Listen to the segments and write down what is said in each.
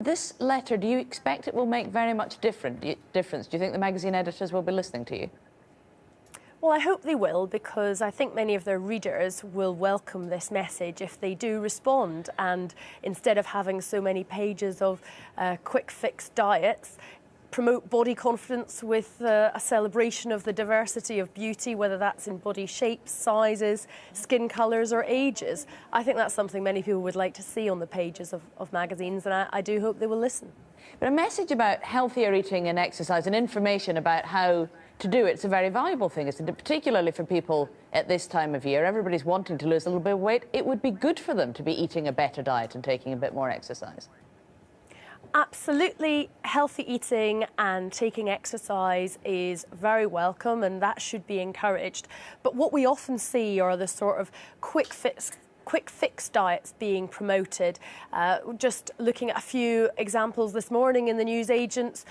This letter, do you expect it will make very much difference? Do you think the magazine editors will be listening to you? Well, I hope they will, because I think many of their readers will welcome this message if they do respond. And instead of having so many pages of quick fix diets, promote body confidence with a celebration of the diversity of beauty, whether that's in body shapes, sizes, skin colours or ages. I think that's something many people would like to see on the pages of magazines, and I do hope they will listen. But a message about healthier eating and exercise and information about how to do it's a very valuable thing, particularly for people at this time of year. Everybody's wanting to lose a little bit of weight. It would be good for them to be eating a better diet and taking a bit more exercise. Absolutely, healthy eating and taking exercise is very welcome, and that should be encouraged. But what we often see are the sort of quick fix diets being promoted. Just looking at a few examples this morning in the newsagents,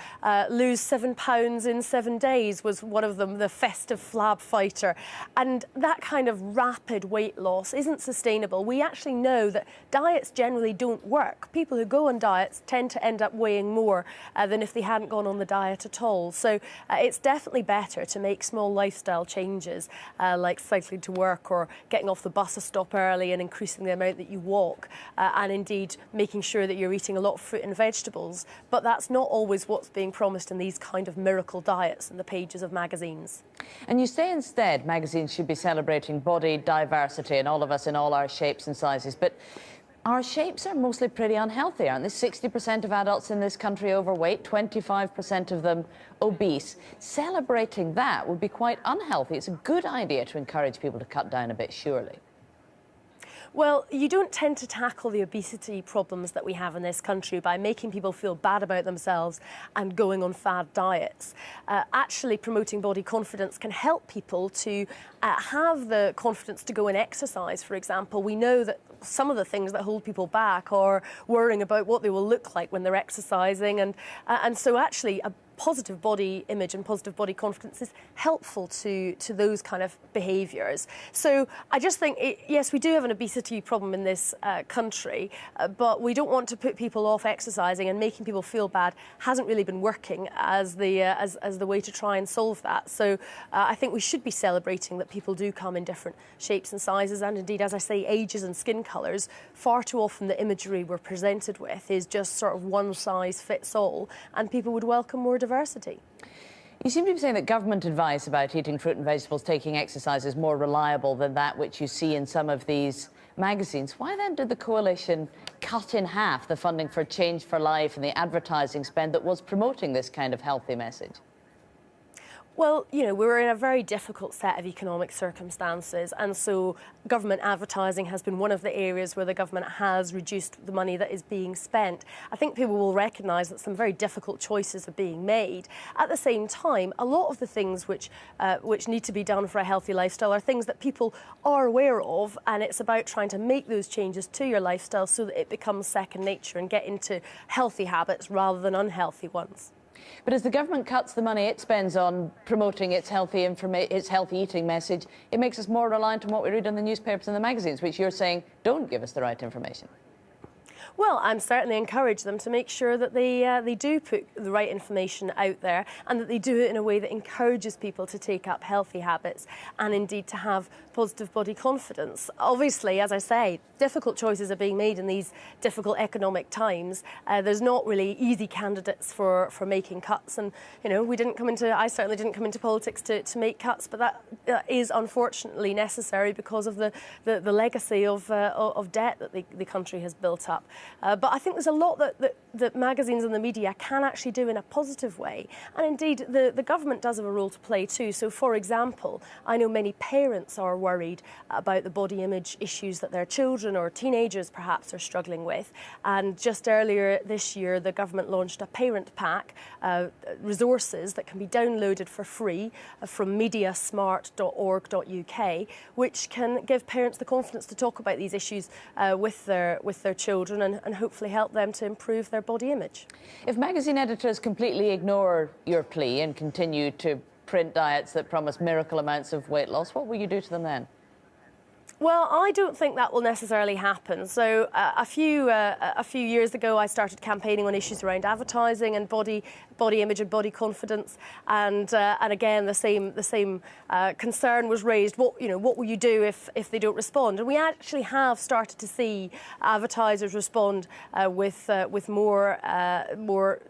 lose 7 pounds in 7 days was one of them, the festive flab fighter. And that kind of rapid weight loss isn't sustainable. We actually know that diets generally don't work. People who go on diets tend to end up weighing more than if they hadn't gone on the diet at all. So it's definitely better to make small lifestyle changes like cycling to work or getting off the bus a stop early and increasing the amount that you walk, and indeed making sure that you're eating a lot of fruit and vegetables. But that's not always what's being promised in these kind of miracle diets in the pages of magazines. And you say instead magazines should be celebrating body diversity and all of us in all our shapes and sizes, but our shapes are mostly pretty unhealthy, aren't they? 60% of adults in this country overweight, 25% of them obese. Celebrating that would be quite unhealthy. It's a good idea to encourage people to cut down a bit, surely. Well, you don't tend to tackle the obesity problems that we have in this country by making people feel bad about themselves and going on fad diets. Actually, promoting body confidence can help people to have the confidence to go and exercise, for example. We know that some of the things that hold people back are worrying about what they will look like when they're exercising, and so actually a positive body image and positive body confidence is helpful to those kind of behaviours. So I just think, yes, we do have an obesity problem in this country, but we don't want to put people off exercising, and making people feel bad hasn't really been working as the way to try and solve that. So I think we should be celebrating that people do come in different shapes and sizes, and indeed, as I say, ages and skin colours. Far too often the imagery we're presented with is just sort of one size fits all, and people would welcome more diversity. You seem to be saying that government advice about eating fruit and vegetables, taking exercise, is more reliable than that which you see in some of these magazines. Why then did the coalition cut in half the funding for Change for Life and the advertising spend that was promoting this kind of healthy message? Well, you know, we're in a very difficult set of economic circumstances, and so government advertising has been one of the areas where the government has reduced the money that is being spent. I think people will recognise that some very difficult choices are being made. At the same time, a lot of the things which need to be done for a healthy lifestyle are things that people are aware of, and it's about trying to make those changes to your lifestyle so that it becomes second nature and get into healthy habits rather than unhealthy ones. But as the government cuts the money it spends on promoting its healthy eating message, it makes us more reliant on what we read in the newspapers and the magazines, which you're saying don't give us the right information. Well, I'm certainly encourage them to make sure that they do put the right information out there, and that they do it in a way that encourages people to take up healthy habits and indeed to have positive body confidence. Obviously, as I say, difficult choices are being made in these difficult economic times. There's not really easy candidates for making cuts, and you know, I certainly didn't come into politics to make cuts, but that is unfortunately necessary because of the legacy of debt that the country has built up. But I think there's a lot that magazines and the media can actually do in a positive way. And indeed, the government does have a role to play too. So, for example, I know many parents are worried about the body image issues that their children or teenagers perhaps are struggling with. And just earlier this year, the government launched a parent pack, resources that can be downloaded for free from mediasmart.org.uk, which can give parents the confidence to talk about these issues with their children, and hopefully help them to improve their body image. If magazine editors completely ignore your plea and continue to print diets that promise miracle amounts of weight loss, what will you do to them then? Well, I don't think that will necessarily happen. So a few years ago, I started campaigning on issues around advertising and body image and body confidence, and again the same concern was raised. What will you do if they don't respond? And we actually have started to see advertisers respond with more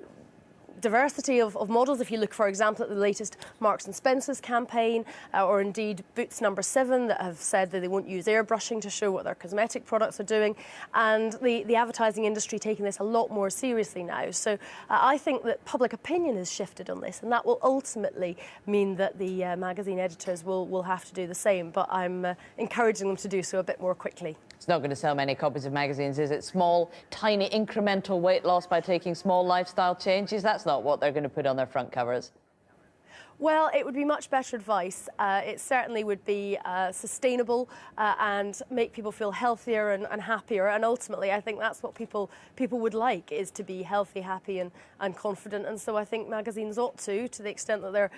diversity of models. If you look, for example, at the latest Marks and Spencer's campaign, or indeed Boots No.7 that have said that they won't use airbrushing to show what their cosmetic products are doing, and the advertising industry taking this a lot more seriously now. So I think that public opinion has shifted on this, and that will ultimately mean that the magazine editors will have to do the same, but I'm encouraging them to do so a bit more quickly. It's not going to sell many copies of magazines, is it? Small, tiny, incremental weight loss by taking small lifestyle changes? That's not what they're going to put on their front covers. Well, it would be much better advice. It certainly would be sustainable and make people feel healthier and happier. And ultimately, I think that's what people would like, is to be healthy, happy and confident. And so I think magazines ought to the extent that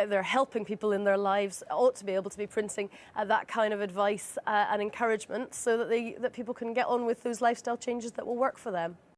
they're helping people in their lives, ought to be able to be printing that kind of advice and encouragement, so that people can get on with those lifestyle changes that will work for them.